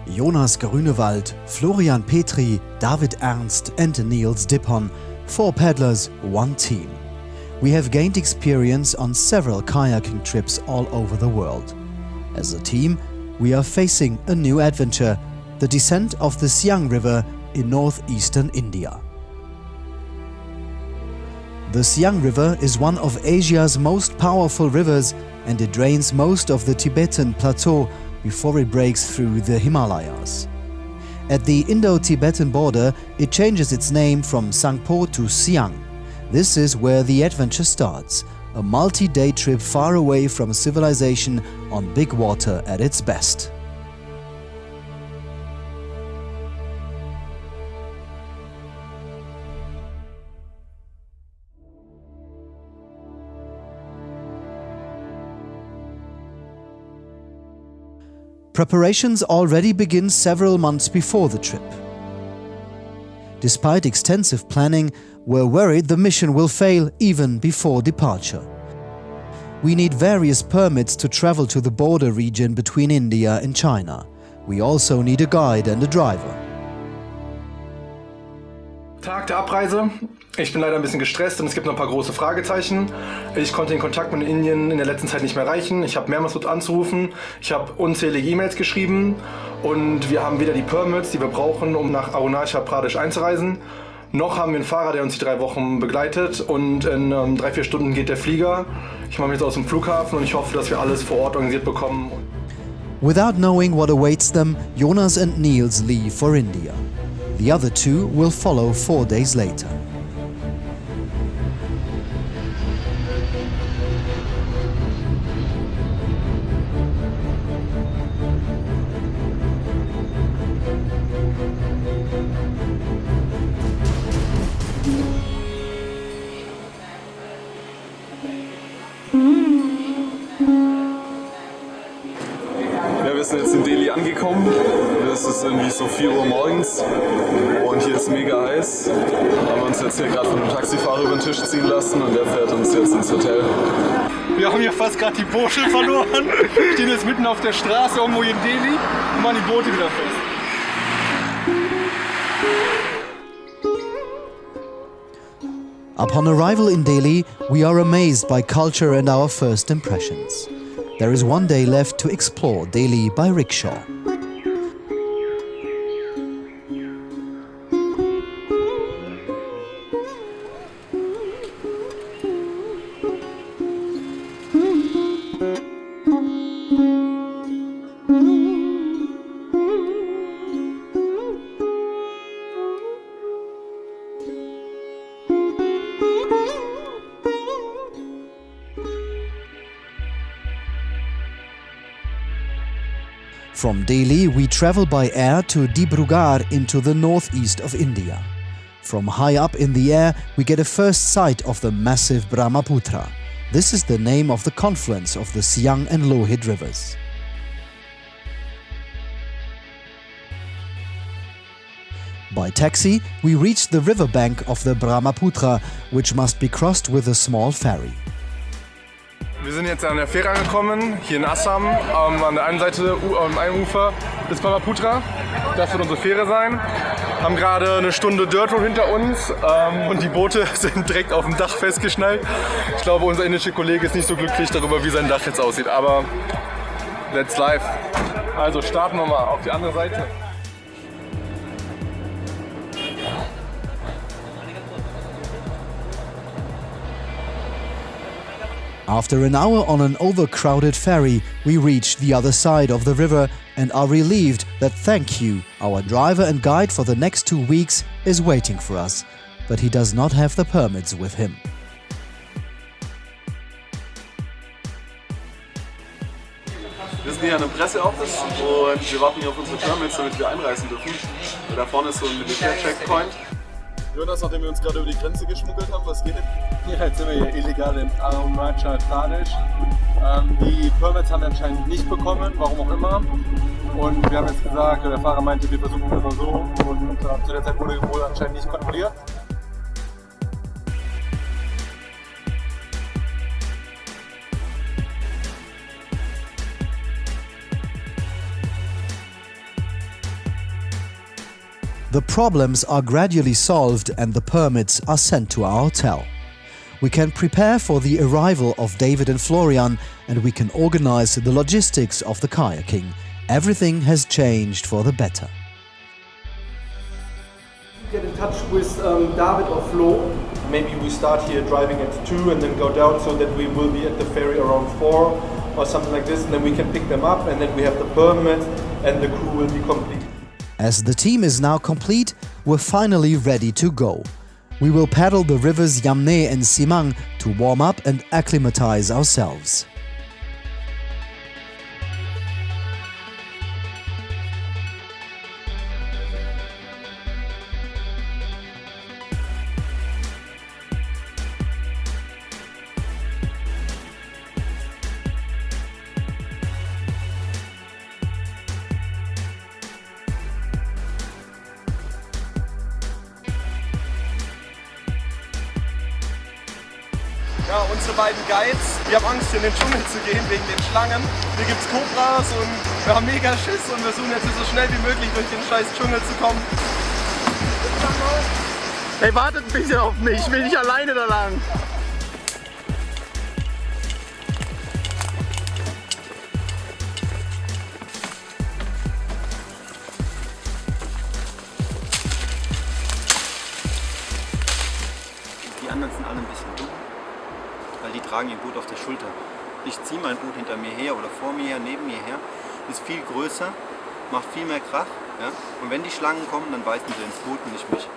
Jonas Grünewald, Florian Petri, David Ernst and Niels Dippon, 4 paddlers, 1 team. We have gained experience on several kayaking trips all over the world. As a team, we are facing a new adventure, the descent of the Siang River in northeastern India. The Siang River is one of Asia's most powerful rivers and it drains most of the Tibetan plateau before it breaks through the Himalayas. At the Indo-Tibetan border, it changes its name from Sangpo to Siang. This is where the adventure starts, a multi-day trip far away from civilization on big water at its best. Preparations already begin several months before the trip. Despite extensive planning, we're worried the mission will fail even before departure. We need various permits to travel to the border region between India and China. We also need a guide and a driver. Tag der Abreise. Ich bin leider ein bisschen gestresst und es gibt noch ein paar große Fragezeichen. Ich konnte den Kontakt mit Indien in der letzten Zeit nicht mehr erreichen. Ich habe mehrmals versucht anzurufen. Ich habe unzählige E-Mails geschrieben und wir haben weder die Permits, die wir brauchen, um nach Arunachal Pradesh einzureisen, noch haben wir einen Fahrer, der uns die 3 Wochen begleitet und in 3-4 Stunden geht der Flieger. Ich mache mich jetzt aus dem Flughafen und ich hoffe, dass wir alles vor Ort organisiert bekommen. Without knowing what awaits them, Jonas and Niels leave for India. The other 2 will follow 4 days later. Wir sind jetzt in Delhi angekommen. Es ist irgendwie so 4 Uhr morgens und hier ist mega heiß. Haben uns jetzt hier gerade von einem Taxifahrer über den Tisch ziehen lassen und der fährt uns jetzt ins Hotel. Wir haben hier fast gerade die Boote verloren. Wir stehen jetzt mitten auf der Straße irgendwo in Delhi und machen die Boote wieder fest. Upon arrival in Delhi, we are amazed by culture and our first impressions. There is 1 day left to explore Delhi by rickshaw. From Delhi, we travel by air to Dibrugarh into the northeast of India. From high up in the air, we get a first sight of the massive Brahmaputra. This is the name of the confluence of the Siang and Lohit rivers. By taxi, we reach the riverbank of the Brahmaputra, which must be crossed with a small ferry. Wir sind jetzt an der Fähre angekommen, hier in Assam, an der einen Seite, am einen Ufer des Brahmaputra. Das wird unsere Fähre sein. Haben gerade eine Stunde Dirt Road hinter uns und die Boote sind direkt auf dem Dach festgeschnallt. Ich glaube, unser indischer Kollege ist nicht so glücklich darüber, wie sein Dach jetzt aussieht, aber that's life. Also starten wir mal auf die andere Seite. After an hour on an overcrowded ferry, we reach the other side of the river and are relieved that Thank You, our driver and guide for the next 2 weeks, is waiting for us, but he does not have the permits with him. Wir sind hier an einem Presseoffice und wir warten hier auf unsere Permits, damit wir einreisen dürfen. Da vorne ist so ein Militär-Checkpoint. Jonas, nachdem wir uns gerade über die Grenze geschmuggelt haben, was geht denn? Ja, jetzt sind wir hier illegal in Arunachal Pradesh. Die Permits haben wir anscheinend nicht bekommen, warum auch immer. Und wir haben jetzt gesagt, der Fahrer meinte, wir versuchen es mal so. Und zu der Zeit wurde wohl anscheinend nicht kontrolliert. The problems are gradually solved and the permits are sent to our hotel. We can prepare for the arrival of David and Florian, and we can organize the logistics of the kayaking. Everything has changed for the better. Get in touch with David or Flo. Maybe we start here driving at 2 and then go down so that we will be at the ferry around 4 or something like this, and then we can pick them up and then we have the permit and the crew will be complete. As the team is now complete, we're finally ready to go. We will paddle the rivers Yamne and Siang to warm up and acclimatize ourselves. Ja, unsere beiden Guides, die haben Angst, in den Dschungel zu gehen wegen den Schlangen. Hier gibt's Kobras und wir haben mega Schiss und versuchen jetzt so schnell wie möglich durch den scheiß Dschungel zu kommen. Hey, wartet ein bisschen auf mich, ich will nicht alleine da lang. Die anderen sind alle ein bisschen dumm, weil die tragen ihr Boot auf der Schulter. Ich ziehe mein Boot hinter mir her oder vor mir her, neben mir her, ist viel größer, macht viel mehr Krach. Ja? Und wenn die Schlangen kommen, dann beißen sie ins Boot und nicht mich.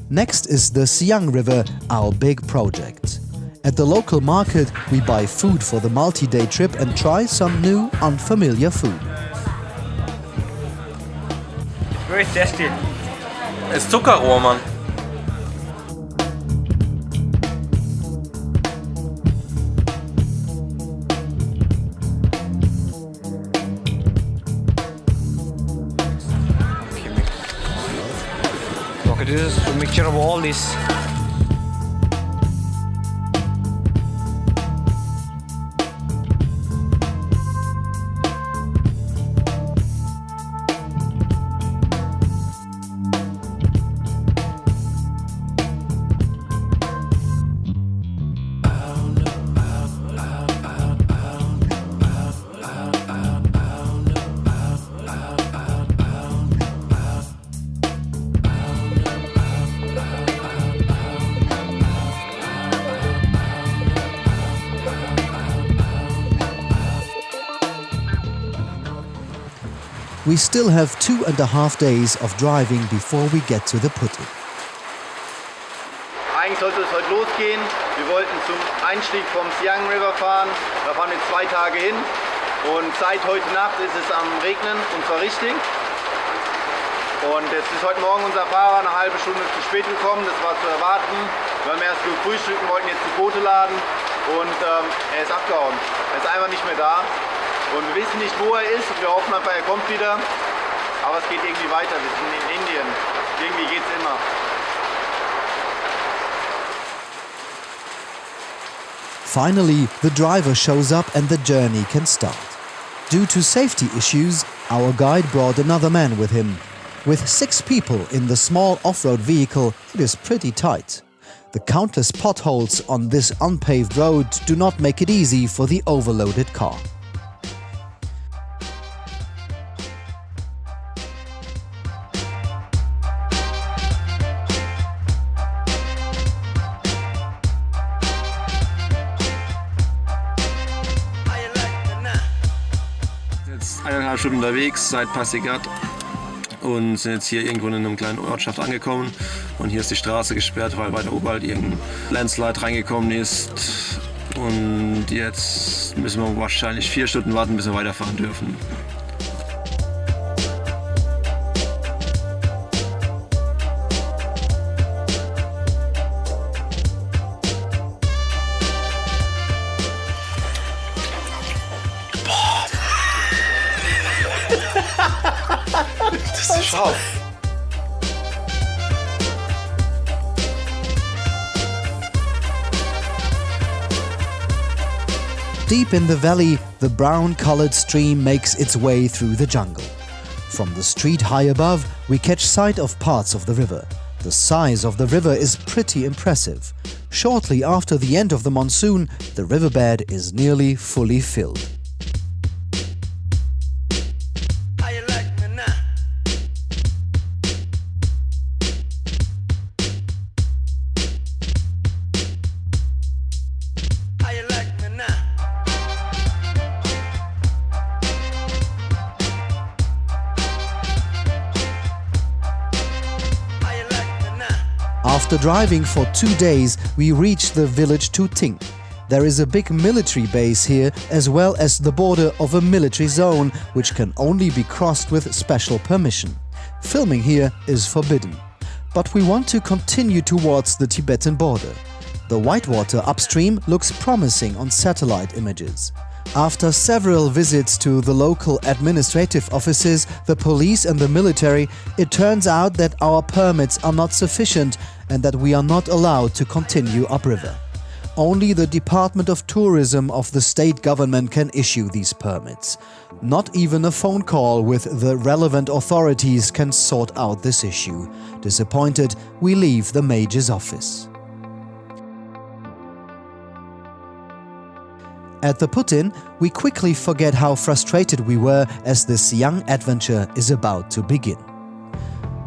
Next is the Siang River, our big project. At the local market, we buy food for the multi-day trip and try some new, unfamiliar food. Very tasty. Ist Zuckerrohr, Mann. Okay, this is a mixture of all this. We still have 2.5 days of driving before we get to the Putti. Eigentlich sollte es heute losgehen. Wir wollten zum Einstieg vom Siang River fahren. Da fahren wir 2 Tage hin. Und seit heute Nacht ist es am Regnen, und zwar richtig. Und jetzt ist heute Morgen unser Fahrer eine halbe Stunde zu spät gekommen. Das war zu erwarten. Wir haben erst gefrühstückt und wollten jetzt die Boote laden und er ist abgehauen. Er ist einfach nicht mehr da und wir wissen nicht, wo er ist und wir hoffen einfach, er kommt wieder. Aber es geht irgendwie weiter, wir sind in Indien. Irgendwie geht's immer. Finally, the driver shows up and the journey can start. Due to safety issues, our guide brought another man with him. With 6 people in the small off-road vehicle, it is pretty tight. The countless potholes on this unpaved road do not make it easy for the overloaded car. Jetzt 1,5 Stunden unterwegs seit Passigat und sind jetzt hier irgendwo in einer kleinen Ortschaft angekommen. Und hier ist die Straße gesperrt, weil weiter oberhalb irgendein Landslide reingekommen ist. Und jetzt müssen wir wahrscheinlich 4 Stunden warten, bis wir weiterfahren dürfen. Das ist scharf. Deep in the valley, the brown-colored stream makes its way through the jungle. From the street high above, we catch sight of parts of the river. The size of the river is pretty impressive. Shortly after the end of the monsoon, the riverbed is nearly fully filled. After driving for 2 days, we reach the village Tuting. There is a big military base here, as well as the border of a military zone, which can only be crossed with special permission. Filming here is forbidden. But we want to continue towards the Tibetan border. The whitewater upstream looks promising on satellite images. After several visits to the local administrative offices, the police and the military, it turns out that our permits are not sufficient and that we are not allowed to continue upriver. Only the Department of Tourism of the state government can issue these permits. Not even a phone call with the relevant authorities can sort out this issue. Disappointed, we leave the Major's office. At the put-in, we quickly forget how frustrated we were as the Siang adventure is about to begin.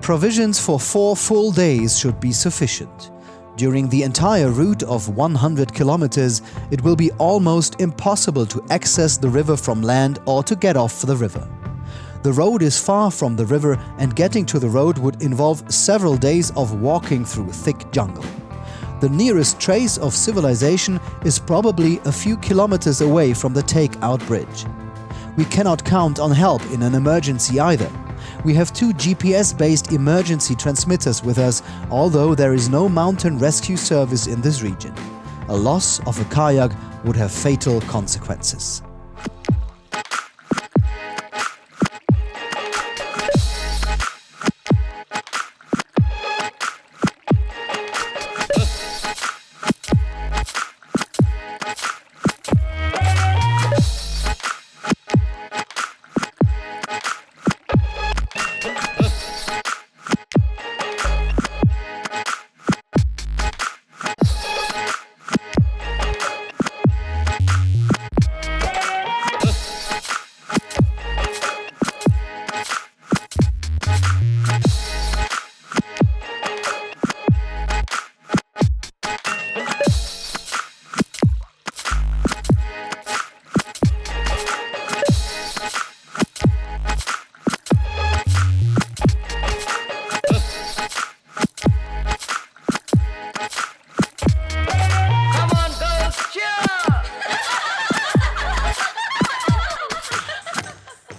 Provisions for 4 full days should be sufficient. During the entire route of 100 kilometers, it will be almost impossible to access the river from land or to get off the river. The road is far from the river and getting to the road would involve several days of walking through thick jungle. The nearest trace of civilization is probably a few kilometers away from the takeout bridge. We cannot count on help in an emergency either. We have 2 GPS-based emergency transmitters with us, although there is no mountain rescue service in this region. A loss of a kayak would have fatal consequences.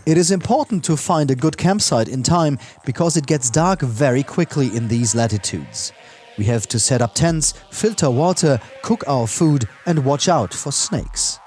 It is important to find a good campsite in time because it gets dark very quickly in these latitudes. We have to set up tents, filter water, cook our food and watch out for snakes.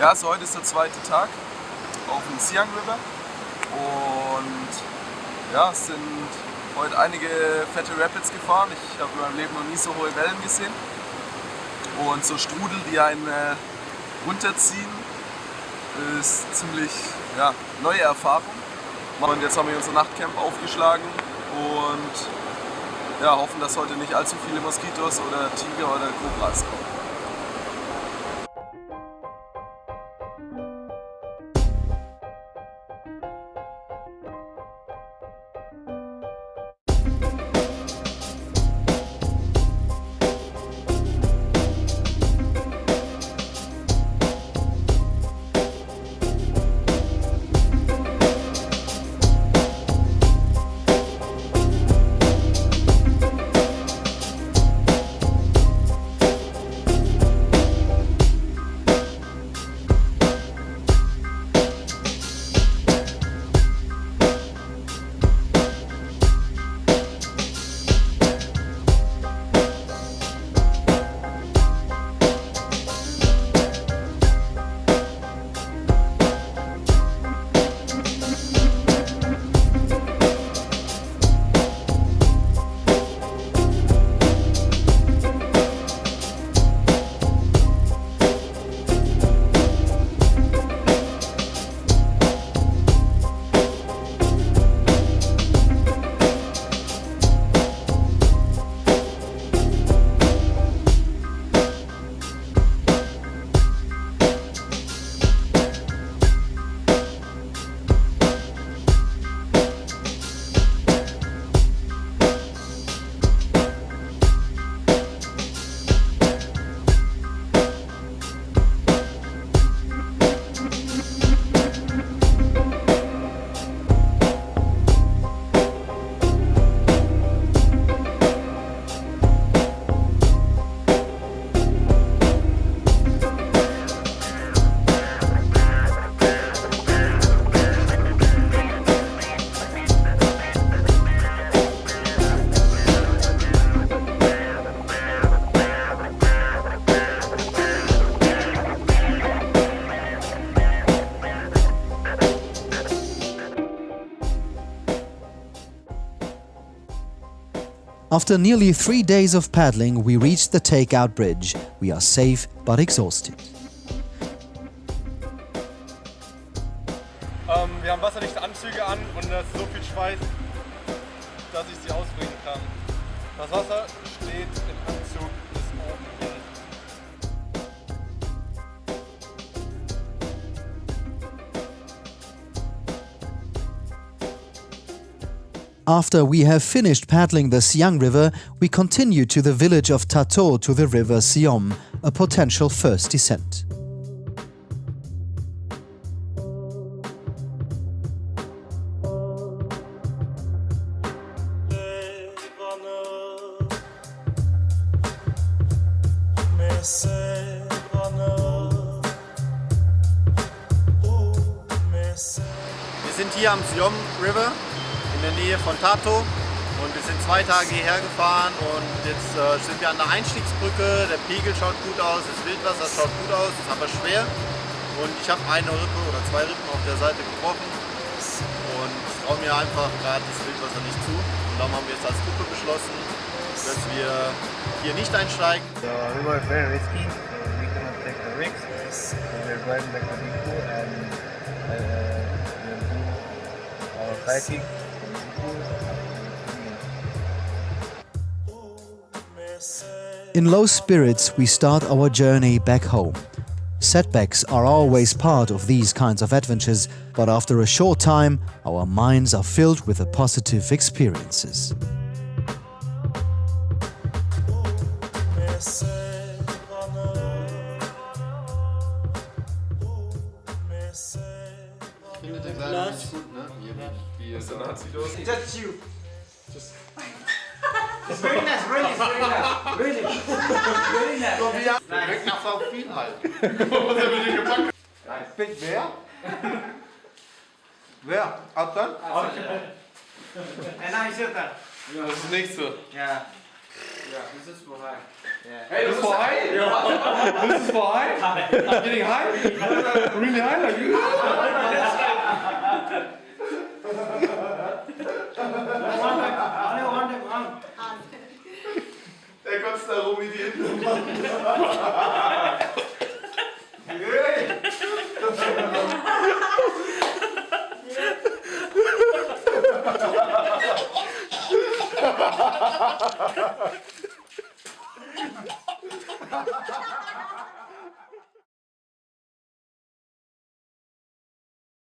Ja, so heute ist der zweite Tag auf dem Siang River und ja, es sind heute einige fette Rapids gefahren. Ich habe in meinem Leben noch nie so hohe Wellen gesehen und so Strudel, die einen runterziehen, ist ziemlich neue Erfahrung. Und jetzt haben wir unser Nachtcamp aufgeschlagen und hoffen, dass heute nicht allzu viele Moskitos oder Tiger oder Kobras kommen. After nearly 3 days of paddling, we reached the takeout bridge. We are safe but exhausted. Wir haben wasserdichte Anzüge an und das ist so viel Schweiß, dass ich sie ausbringen kann. Das Wasser steht im Anzug bis oben hier. After we have finished paddling the Siang River, we continue to the village of Tato to the river Siom, a potential first descent. Wir sind hier am Siang River in der Nähe von Tato und wir sind 2 Tage hierher gefahren und jetzt sind wir an der Einstiegsbrücke. Der Pegel schaut gut aus, das Wildwasser schaut gut aus, ist aber schwer und ich habe eine Rippe oder 2 Rippen auf der Seite gebrochen und ich traue mir einfach gerade das Wildwasser nicht zu. Und darum haben wir jetzt als Gruppe beschlossen, dass wir hier nicht einsteigen. The river is very risky, so we cannot take the risks. So we're driving back to Biku and we'll do our kayaking. In low spirits, we start our journey back home. Setbacks are always part of these kinds of adventures, but after a short time, our minds are filled with the positive experiences. It's very nice, really, very nice. Really. Very nice. Schmeckt nach so viel halt. Wer? Wer? Abdan? Das ist das nächste. Ja. Das ist vorbei. Hey, das ist vorbei? Ja. Das ist vorbei? I'm getting high? Really high? Like you? Der kotzt da rum wie die Hinten.